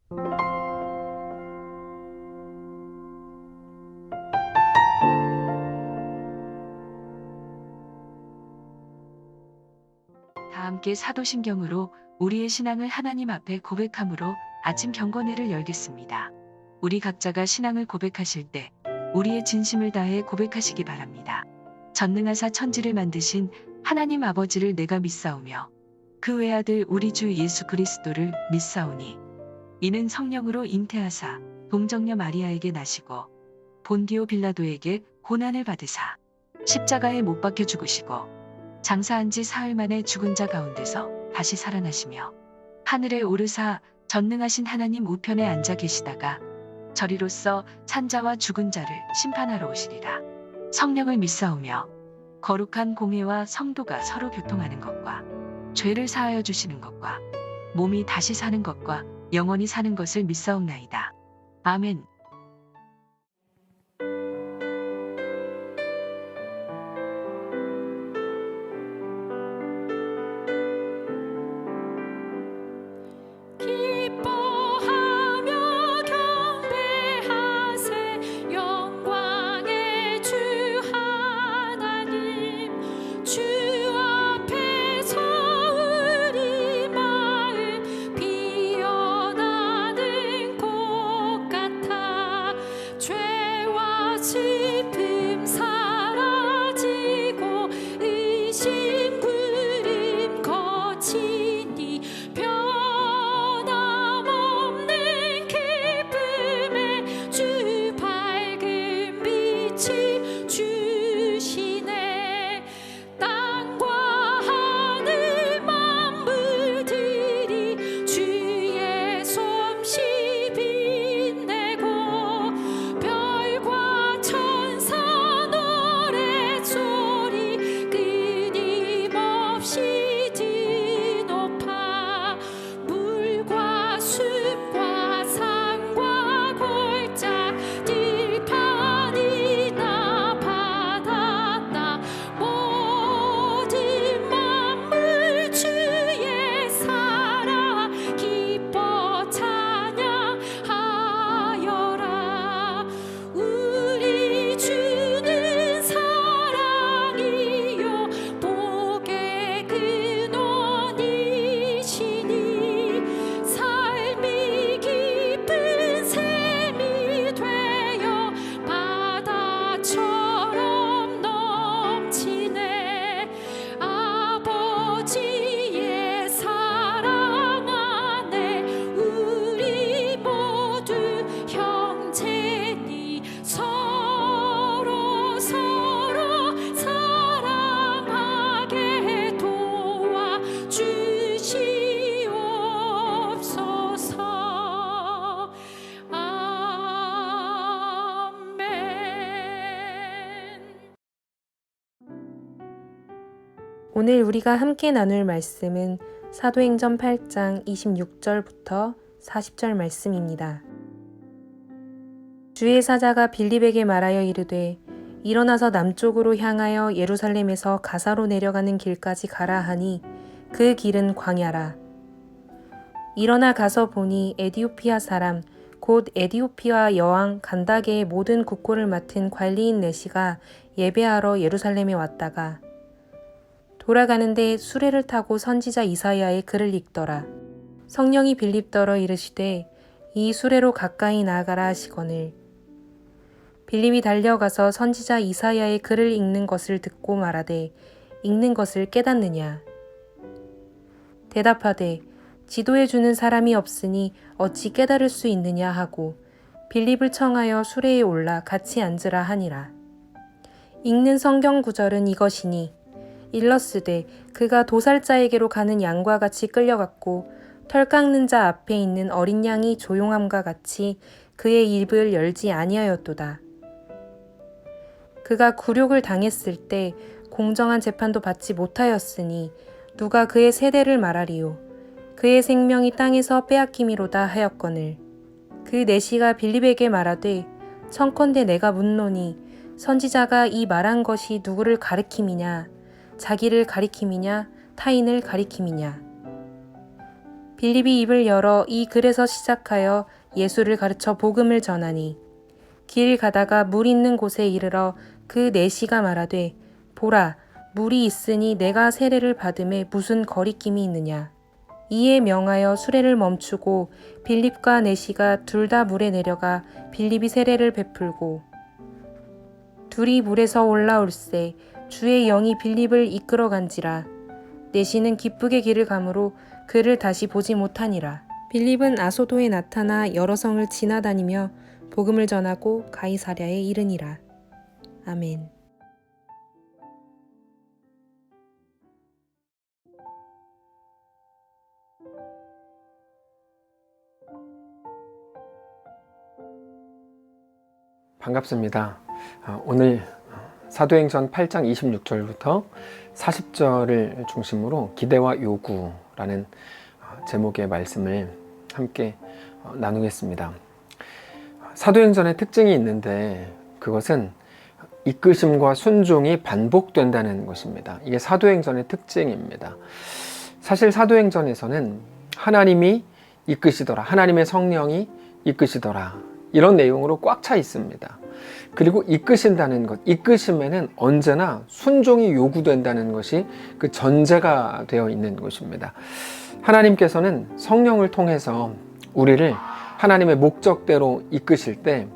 다 함께 사도신경으로 우리의 신앙을 하나님 앞에 고백함으로 아침 경건회를 열겠습니다. 우리 각자가 신앙을 고백하실 때 우리의 진심을 다해 고백하시기 바랍니다. 전능하사 천지를 만드신 하나님 아버지를 내가 믿사오며 그 외아들 우리 주 예수 그리스도를 믿사오니 이는 성령으로 잉태하사 동정녀 마리아에게 나시고 본디오 빌라도에게 고난을 받으사 십자가에 못 박혀 죽으시고 장사한 지 사흘 만에 죽은 자 가운데서 다시 살아나시며 하늘에 오르사 전능하신 하나님 우편에 앉아 계시다가 저리로서 산자와 죽은 자를 심판하러 오시리라. 성령을 믿사오며 거룩한 공회와 성도가 서로 교통하는 것과 죄를 사하여 주시는 것과 몸이 다시 사는 것과 영원히 사는 것을 믿사옵나이다. 아멘. 기뻐하며 경배하세 영광의 주 하나님 주 앞에서 우리 마음 피어나는 꽃 같아 죄와 슬픔 사라지고 의심 구름 거치니 변함없는 기쁨에 주 밝은 빛을 주시네. 땅과 하늘 만물들이 주의 솜씨 빛내고 별과 천사 노랫소리 끊임없이 드높아 물과 숲과 산과 골짜 들판이나 바닷나 모든 만물 주의 사랑 기뻐 찬양하여라. 우리 주는 사랑이요 복의 근원이시니 삶이 깊은 샘이 되어 바다처럼 넘치네. 아버지의 사랑 안에 우리 모두 형제니 서로 사랑하게 도와주시옵소서. 아멘. 오늘 우리가 함께 나눌 말씀은 사도행전 8장 26절부터 40절 말씀입니다. 주의 사자가 빌립에게 말하여 이르되 일어나서 남쪽으로 향하여 예루살렘에서 가사로 내려가는 길까지 가라 하니 그 길은 광야라. 일어나 가서 보니 에디오피아 사람 곧 에디오피아 여왕 간다게의 모든 국고를 맡은 관리인 내시가 예배하러 예루살렘에 왔다가 돌아가는데 수레를 타고 선지자 이사야의 글을 읽더라. 성령이 빌립더러 이르시되 이 수레로 가까이 나아가라 하시거늘 빌립이 달려가서 선지자 이사야의 글을 읽는 것을 듣고 말하되 읽는 것을 깨닫느냐. 대답하되 지도해 주는 사람이 없으니 어찌 깨달을 수 있느냐 하고 빌립을 청하여 수레에 올라 같이 앉으라 하니라. 읽는 성경 구절은 이것이니 일러스되 그가 도살자에게로 가는 양과 같이 끌려갔고 털 깎는 자 앞에 있는 어린 양이 조용함과 같이 그의 입을 열지 아니하였도다. 그가 굴욕을 당했을 때 공정한 재판도 받지 못하였으니 누가 그의 세대를 말하리요. 그의 생명이 땅에서 빼앗김이로다 하였거늘 그 내시가 빌립에게 말하되 청컨대 내가 묻노니 선지자가 이 말한 것이 누구를 가리킴이냐 자기를 가리킴이냐 타인을 가리킴이냐. 빌립이 입을 열어 이 글에서 시작하여 예수를 가르쳐 복음을 전하니 길 가다가 물 있는 곳에 이르러 그 내시가 말하되 보라 물이 있으니 내가 세례를 받음에 무슨 거리낌이 있느냐. 이에 명하여 수레를 멈추고 빌립과 내시가 둘 다 물에 내려가 빌립이 세례를 베풀고 둘이 물에서 올라올새 주의 영이 빌립을 이끌어 간지라. 내시는 기쁘게 길을 가므로 그를 다시 보지 못하니라. 빌립은 아소도에 나타나 여러 성을 지나다니며 복음을 전하고 가이사랴에 이르니라. 아멘. 반갑습니다. 오늘 사도행전 8장 26절부터 40절을 중심으로 기대와 요구라는 제목의 말씀을 함께 나누겠습니다. 사도행전의 특징이 있는데 그것은 이끄심과 순종이 반복된다는 것입니다. 이게 사도행전의 특징입니다. 사실 사도행전에서는 하나님이 이끄시더라, 하나님의 성령이 이끄시더라, 이런 내용으로 꽉 차 있습니다. 그리고 이끄신다는 것, 이끄심에는 언제나 순종이 요구된다는 것이 그 전제가 되어 있는 것입니다. 하나님께서는 성령을 통해서 우리를 하나님의 목적대로 이끄실 때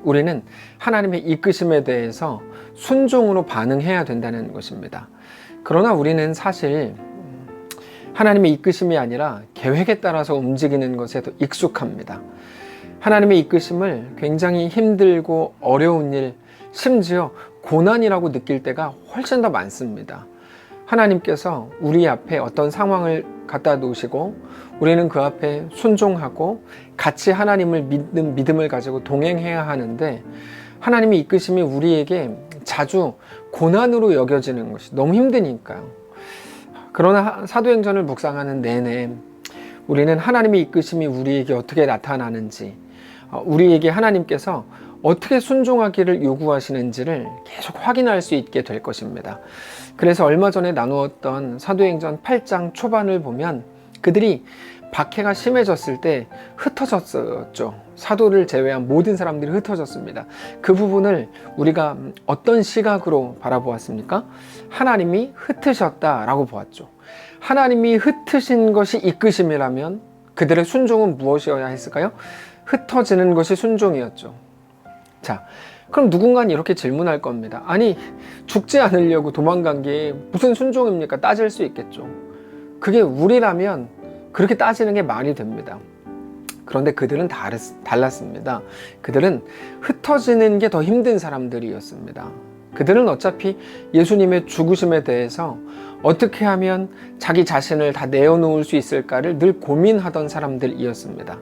우리는 하나님의 이끄심에 대해서 순종으로 반응해야 된다는 것입니다. 그러나 우리는 사실 하나님의 이끄심이 아니라 계획에 따라서 움직이는 것에 더 익숙합니다. 하나님의 이끄심을 굉장히 힘들고 어려운 일, 심지어 고난이라고 느낄 때가 훨씬 더 많습니다. 하나님께서 우리 앞에 어떤 상황을 갖다 놓으시고 우리는 그 앞에 순종하고 같이 하나님을 믿는 믿음을 가지고 동행해야 하는데 하나님의 이끄심이 우리에게 자주 고난으로 여겨지는 것이 너무 힘드니까요. 그러나 사도행전을 묵상하는 내내 우리는 하나님의 이끄심이 우리에게 어떻게 나타나는지, 우리에게 하나님께서 어떻게 순종하기를 요구하시는지를 계속 확인할 수 있게 될 것입니다. 그래서 얼마 전에 나누었던 사도행전 8장 초반을 보면 그들이 박해가 심해졌을 때 흩어졌었죠. 사도를 제외한 모든 사람들이 흩어졌습니다. 그 부분을 우리가 어떤 시각으로 바라보았습니까? 하나님이 흩으셨다라고 보았죠. 하나님이 흩으신 것이 이끄심이라면 그들의 순종은 무엇이어야 했을까요? 흩어지는 것이 순종이었죠. 자, 그럼 누군가는 이렇게 질문할 겁니다. 아니, 죽지 않으려고 도망간 게 무슨 순종입니까? 따질 수 있겠죠. 그게 우리라면 그렇게 따지는 게 말이 됩니다. 그런데 그들은 달랐습니다. 그들은 흩어지는 게 더 힘든 사람들이었습니다. 그들은 어차피 예수님의 죽으심에 대해서 어떻게 하면 자기 자신을 다 내어놓을 수 있을까를 늘 고민하던 사람들이었습니다.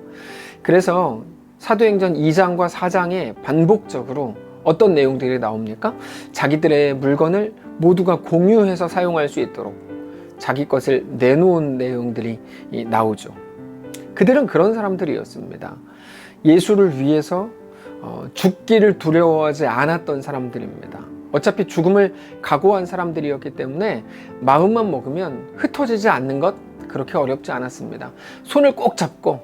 그래서 사도행전 2장과 4장에 반복적으로 어떤 내용들이 나옵니까? 자기들의 물건을 모두가 공유해서 사용할 수 있도록 자기 것을 내놓은 내용들이 나오죠. 그들은 그런 사람들이었습니다. 예수를 위해서 죽기를 두려워하지 않았던 사람들입니다. 어차피 죽음을 각오한 사람들이었기 때문에 마음만 먹으면 흩어지지 않는 것 그렇게 어렵지 않았습니다. 손을 꼭 잡고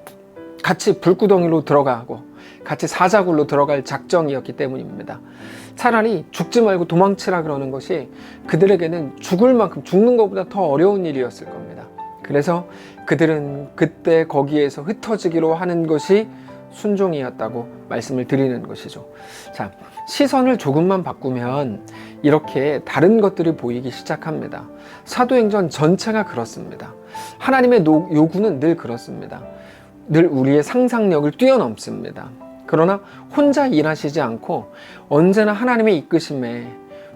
같이 불구덩이로 들어가고 같이 사자굴로 들어갈 작정이었기 때문입니다. 차라리 죽지 말고 도망치라 그러는 것이 그들에게는 죽을 만큼 죽는 것보다 더 어려운 일이었을 겁니다. 그래서 그들은 그때 거기에서 흩어지기로 하는 것이 순종이었다고 말씀을 드리는 것이죠. 자, 시선을 조금만 바꾸면 이렇게 다른 것들이 보이기 시작합니다. 사도행전 전체가 그렇습니다. 하나님의 요구는 늘 그렇습니다. 늘 우리의 상상력을 뛰어넘습니다. 그러나 혼자 일하시지 않고 언제나 하나님의 이끄심에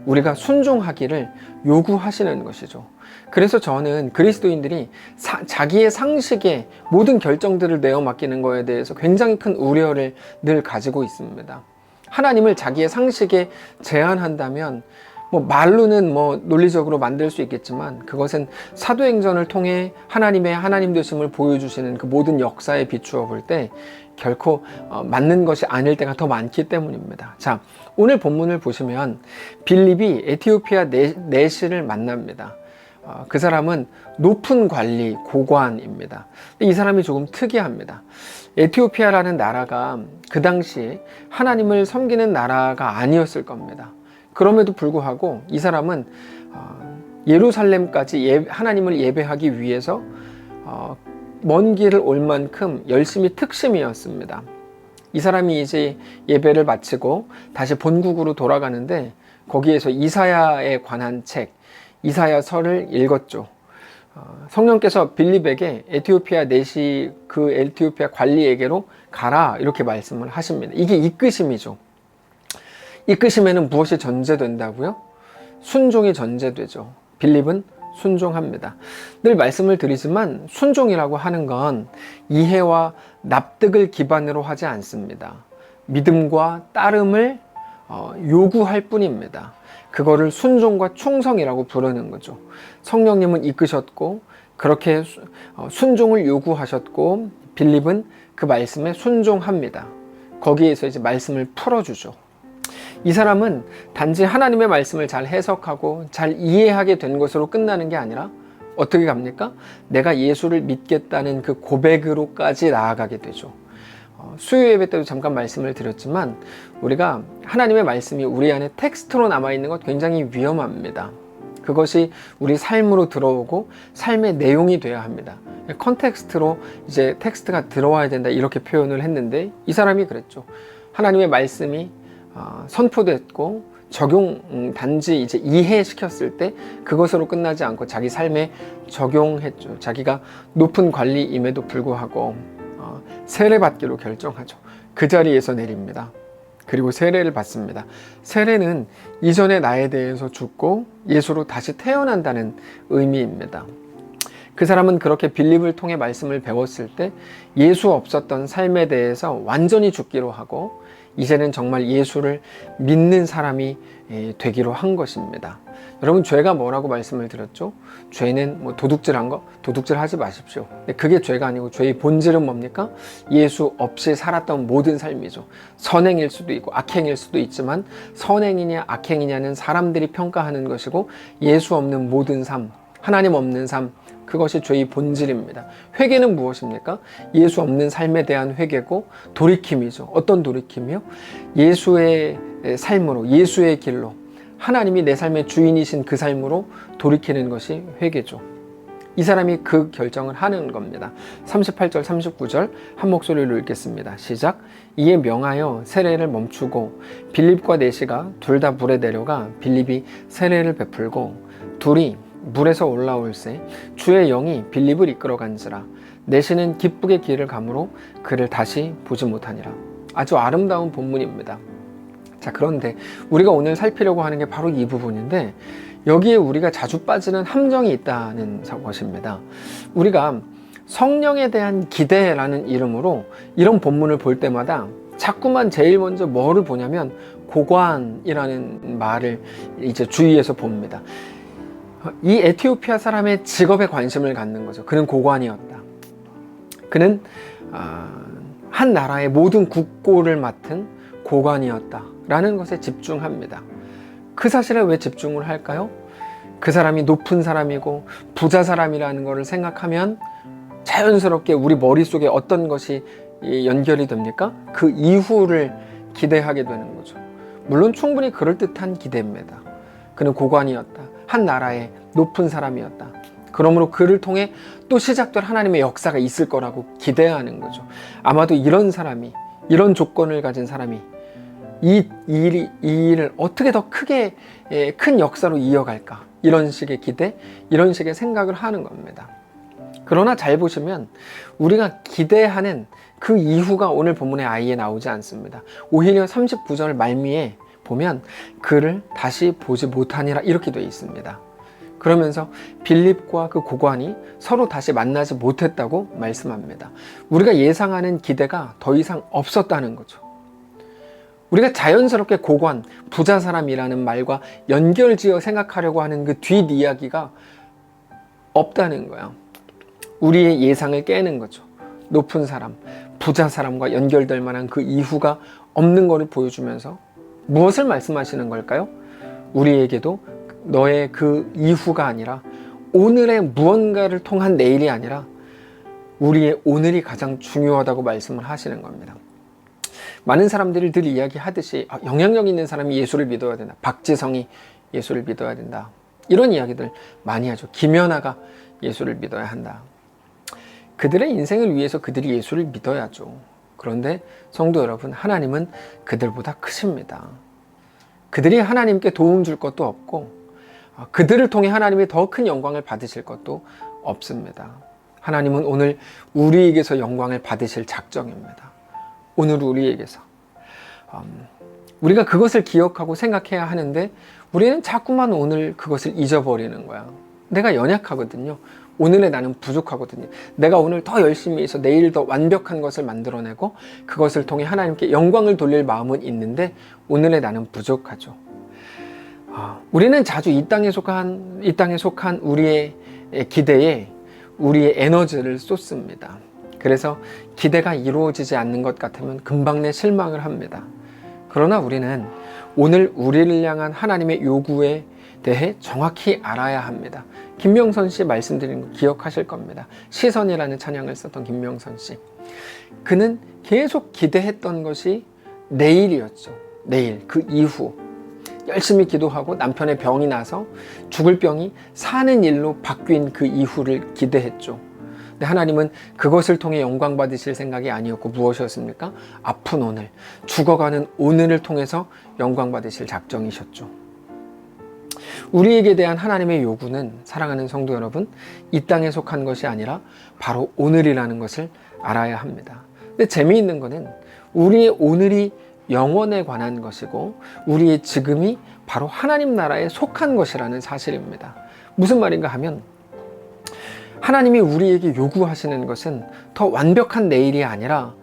우리가 순종하기를 요구하시는 것이죠. 그래서 저는 그리스도인들이 자기의 상식에 모든 결정들을 내어 맡기는 것에 대해서 굉장히 큰 우려를 늘 가지고 있습니다. 하나님을 자기의 상식에 제한한다면 말로는 논리적으로 만들 수 있겠지만 그것은 사도행전을 통해 하나님의 하나님 되심을 보여주시는 그 모든 역사에 비추어 볼 때 결코 맞는 것이 아닐 때가 더 많기 때문입니다. 자, 오늘 본문을 보시면 빌립이 에티오피아 내시를 만납니다. 그 사람은 높은 관리, 고관입니다. 이 사람이 조금 특이합니다. 에티오피아라는 나라가 그 당시에 하나님을 섬기는 나라가 아니었을 겁니다. 그럼에도 불구하고 이 사람은 예루살렘까지 하나님을 예배하기 위해서 먼 길을 올 만큼 열심히 특심이었습니다. 이 사람이 이제 예배를 마치고 다시 본국으로 돌아가는데 거기에서 이사야에 관한 책, 이사야서를 읽었죠. 성령께서 빌립에게 에티오피아 내시 그 에티오피아 관리에게로 가라 이렇게 말씀을 하십니다. 이게 이끄심이죠. 이끄심에는 무엇이 전제된다고요? 순종이 전제되죠. 빌립은 순종합니다. 늘 말씀을 드리지만 순종이라고 하는 건 이해와 납득을 기반으로 하지 않습니다. 믿음과 따름을 요구할 뿐입니다. 그거를 순종과 충성이라고 부르는 거죠. 성령님은 이끄셨고 그렇게 순종을 요구하셨고 빌립은 그 말씀에 순종합니다. 거기에서 이제 말씀을 풀어주죠. 이 사람은 단지 하나님의 말씀을 잘 해석하고 잘 이해하게 된 것으로 끝나는 게 아니라 어떻게 갑니까? 내가 예수를 믿겠다는 그 고백으로까지 나아가게 되죠. 수요 예배 때도 잠깐 말씀을 드렸지만 우리가 하나님의 말씀이 우리 안에 텍스트로 남아있는 것 굉장히 위험합니다. 그것이 우리 삶으로 들어오고 삶의 내용이 되어야 합니다. 컨텍스트로 이제 텍스트가 들어와야 된다 이렇게 표현을 했는데 이 사람이 그랬죠. 하나님의 말씀이 선포됐고 단지 이제 이해시켰을 때 그것으로 끝나지 않고 자기 삶에 적용했죠. 자기가 높은 관리임에도 불구하고 세례받기로 결정하죠. 그 자리에서 내립니다. 그리고 세례를 받습니다. 세례는 이전의 나에 대해서 죽고 예수로 다시 태어난다는 의미입니다. 그 사람은 그렇게 빌립을 통해 말씀을 배웠을 때 예수 없었던 삶에 대해서 완전히 죽기로 하고 이제는 정말 예수를 믿는 사람이 되기로 한 것입니다. 여러분, 죄가 뭐라고 말씀을 드렸죠? 죄는 뭐 도둑질한 거? 도둑질 하지 마십시오. 근데 그게 죄가 아니고 죄의 본질은 뭡니까? 예수 없이 살았던 모든 삶이죠. 선행일 수도 있고 악행일 수도 있지만 선행이냐 악행이냐는 사람들이 평가하는 것이고 예수 없는 모든 삶, 하나님 없는 삶, 그것이 죄의 본질입니다. 회개는 무엇입니까? 예수 없는 삶에 대한 회개고 돌이킴이죠. 어떤 돌이킴이요? 예수의 삶으로, 예수의 길로, 하나님이 내 삶의 주인이신 그 삶으로 돌이키는 것이 회개죠. 이 사람이 그 결정을 하는 겁니다. 38절, 39절 한 목소리로 읽겠습니다. 시작. 이에 명하여 세례를 멈추고 빌립과 내시가 둘 다 물에 내려가 빌립이 세례를 베풀고 둘이 물에서 올라올새 주의 영이 빌립을 이끌어간지라 내시는 기쁘게 길을 가므로 그를 다시 보지 못하니라. 아주 아름다운 본문입니다. 자, 그런데 우리가 오늘 살피려고 하는 게 바로 이 부분인데 여기에 우리가 자주 빠지는 함정이 있다는 것입니다. 우리가 성령에 대한 기대라는 이름으로 이런 본문을 볼 때마다 자꾸만 제일 먼저 뭐를 보냐면 고관이라는 말을 이제 주위에서 봅니다. 이 에티오피아 사람의 직업에 관심을 갖는 거죠. 그는 고관이었다. 그는 한 나라의 모든 국고를 맡은 고관이었다라는 것에 집중합니다. 그 사실에 왜 집중을 할까요? 그 사람이 높은 사람이고 부자 사람이라는 것을 생각하면 자연스럽게 우리 머릿속에 어떤 것이 연결이 됩니까? 그 이후를 기대하게 되는 거죠. 물론 충분히 그럴듯한 기대입니다. 그는 고관이었다. 한 나라의 높은 사람이었다. 그러므로 그를 통해 또 시작될 하나님의 역사가 있을 거라고 기대하는 거죠. 아마도 이런 사람이, 이런 조건을 가진 사람이 이 일을 어떻게 더 크게 큰 역사로 이어갈까? 이런 식의 기대, 이런 식의 생각을 하는 겁니다. 그러나 잘 보시면 우리가 기대하는 그 이후가 오늘 본문의 아예 나오지 않습니다. 오히려 39절 말미에 보면 그를 다시 보지 못하니라 이렇게 되어 있습니다. 그러면서 빌립과 그 고관이 서로 다시 만나지 못했다고 말씀합니다. 우리가 예상하는 기대가 더 이상 없었다는 거죠. 우리가 자연스럽게 고관, 부자 사람이라는 말과 연결지어 생각하려고 하는 그 뒷이야기가 없다는 거예요. 우리의 예상을 깨는 거죠. 높은 사람, 부자 사람과 연결될 만한 그 이후가 없는 것을 보여주면서 무엇을 말씀하시는 걸까요? 우리에게도 너의 그 이후가 아니라 오늘의 무언가를 통한 내일이 아니라 우리의 오늘이 가장 중요하다고 말씀을 하시는 겁니다. 많은 사람들이 늘 이야기하듯이 영향력 있는 사람이 예수를 믿어야 된다. 박지성이 예수를 믿어야 된다. 이런 이야기들 많이 하죠. 김연아가 예수를 믿어야 한다. 그들의 인생을 위해서 그들이 예수를 믿어야죠. 그런데 성도 여러분, 하나님은 그들보다 크십니다. 그들이 하나님께 도움 줄 것도 없고 그들을 통해 하나님이 더 큰 영광을 받으실 것도 없습니다. 하나님은 오늘 우리에게서 영광을 받으실 작정입니다. 오늘 우리에게서 우리가 그것을 기억하고 생각해야 하는데 우리는 자꾸만 오늘 그것을 잊어버리는 거야. 내가 연약하거든요. 오늘의 나는 부족하거든요. 내가 오늘 더 열심히 해서 내일 더 완벽한 것을 만들어내고 그것을 통해 하나님께 영광을 돌릴 마음은 있는데 오늘의 나는 부족하죠. 우리는 자주 이 땅에 속한 우리의 기대에 우리의 에너지를 쏟습니다. 그래서 기대가 이루어지지 않는 것 같으면 금방 내 실망을 합니다. 그러나 우리는 오늘 우리를 향한 하나님의 요구에 대해 정확히 알아야 합니다. 김명선 씨 말씀드린 거 기억하실 겁니다. 시선이라는 찬양을 썼던 김명선 씨. 그는 계속 기대했던 것이 내일이었죠. 내일, 그 이후. 열심히 기도하고 남편의 병이 나서 죽을 병이 사는 일로 바뀐 그 이후를 기대했죠. 근데 하나님은 그것을 통해 영광 받으실 생각이 아니었고 무엇이었습니까? 아픈 오늘, 죽어가는 오늘을 통해서 영광 받으실 작정이셨죠. 우리에게 대한 하나님의 요구는, 사랑하는 성도 여러분, 이 땅에 속한 것이 아니라 바로 오늘이라는 것을 알아야 합니다. 근데 재미있는 거는 우리의 오늘이 영원에 관한 것이고 우리의 지금이 바로 하나님 나라에 속한 것이라는 사실입니다. 무슨 말인가 하면 하나님이 우리에게 요구하시는 것은 더 완벽한 내일이 아니라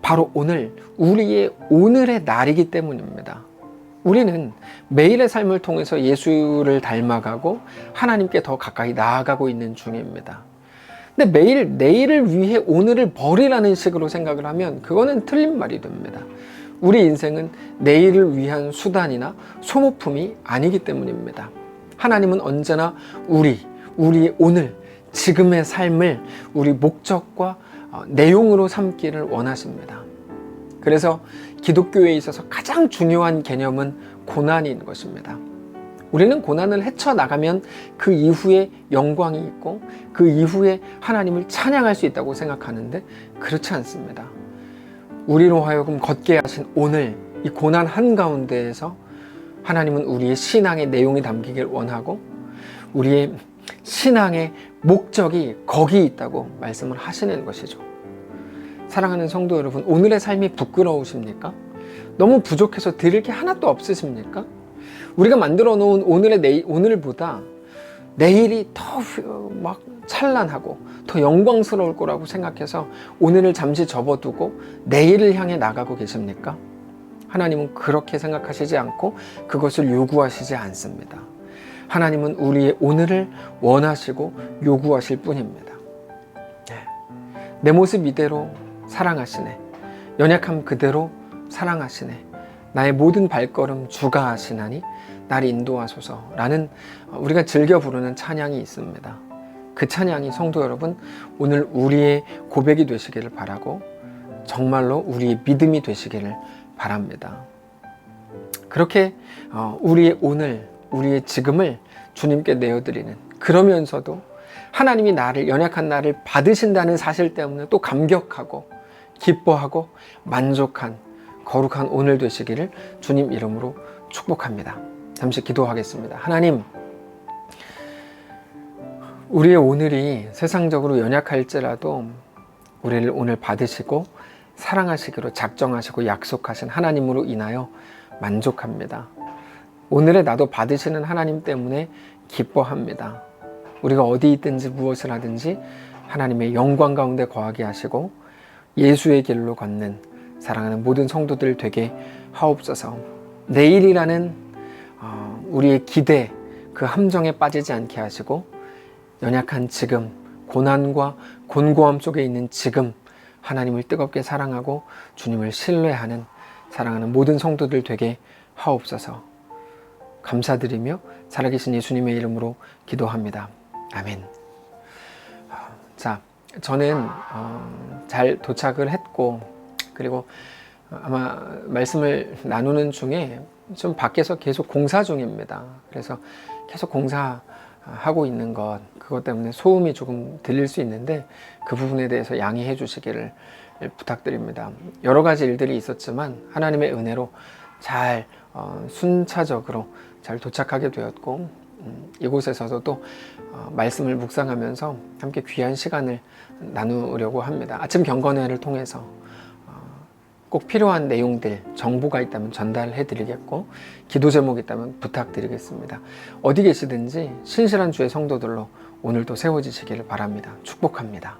바로 오늘, 우리의 오늘의 날이기 때문입니다. 우리는 매일의 삶을 통해서 예수를 닮아가고 하나님께 더 가까이 나아가고 있는 중입니다. 근데 매일 내일을 위해 오늘을 버리라는 식으로 생각을 하면 그거는 틀린 말이 됩니다. 우리 인생은 내일을 위한 수단이나 소모품이 아니기 때문입니다. 하나님은 언제나 우리의 오늘, 지금의 삶을 우리 목적과 내용으로 삼기를 원하십니다. 그래서 기독교에 있어서 가장 중요한 개념은 고난인 것입니다. 우리는 고난을 헤쳐나가면 그 이후에 영광이 있고 그 이후에 하나님을 찬양할 수 있다고 생각하는데 그렇지 않습니다. 우리로 하여금 걷게 하신 오늘, 이 고난 한가운데에서 하나님은 우리의 신앙의 내용이 담기길 원하고 우리의 신앙의 목적이 거기 있다고 말씀을 하시는 것이죠. 사랑하는 성도 여러분, 오늘의 삶이 부끄러우십니까? 너무 부족해서 드릴 게 하나도 없으십니까? 우리가 만들어 놓은 오늘보다 내일이 더 막 찬란하고 더 영광스러울 거라고 생각해서 오늘을 잠시 접어두고 내일을 향해 나가고 계십니까? 하나님은 그렇게 생각하시지 않고 그것을 요구하시지 않습니다. 하나님은 우리의 오늘을 원하시고 요구하실 뿐입니다. 내 모습 이대로 사랑하시네. 연약함 그대로 사랑하시네. 나의 모든 발걸음 주가 하시나니 나를 인도하소서라는 우리가 즐겨 부르는 찬양이 있습니다. 그 찬양이 성도 여러분, 오늘 우리의 고백이 되시기를 바라고 정말로 우리의 믿음이 되시기를 바랍니다. 그렇게 우리의 오늘, 우리의 지금을 주님께 내어드리는, 그러면서도 하나님이 연약한 나를 받으신다는 사실 때문에 또 감격하고 기뻐하고 만족한 거룩한 오늘 되시기를 주님 이름으로 축복합니다. 잠시 기도하겠습니다. 하나님, 우리의 오늘이 세상적으로 연약할지라도 우리를 오늘 받으시고 사랑하시기로 작정하시고 약속하신 하나님으로 인하여 만족합니다. 오늘의 나도 받으시는 하나님 때문에 기뻐합니다. 우리가 어디 있든지 무엇을 하든지 하나님의 영광 가운데 거하게 하시고 예수의 길로 걷는 사랑하는 모든 성도들 되게 하옵소서. 내일이라는 우리의 기대, 그 함정에 빠지지 않게 하시고 연약한 지금, 고난과 곤고함 속에 있는 지금 하나님을 뜨겁게 사랑하고 주님을 신뢰하는 사랑하는 모든 성도들 되게 하옵소서. 감사드리며 살아계신 예수님의 이름으로 기도합니다. 아멘. 자, 저는 잘 도착을 했고, 그리고 아마 말씀을 나누는 중에 좀 밖에서 계속 공사 중입니다. 그래서 계속 공사하고 있는 그것 때문에 소음이 조금 들릴 수 있는데 그 부분에 대해서 양해해 주시기를 부탁드립니다. 여러 가지 일들이 있었지만 하나님의 은혜로 잘 순차적으로 잘 도착하게 되었고, 이곳에서도 말씀을 묵상하면서 함께 귀한 시간을 나누려고 합니다. 아침 경건회를 통해서 꼭 필요한 내용들, 정보가 있다면 전달해 드리겠고, 기도 제목이 있다면 부탁드리겠습니다. 어디 계시든지 신실한 주의 성도들로 오늘도 세워지시기를 바랍니다. 축복합니다.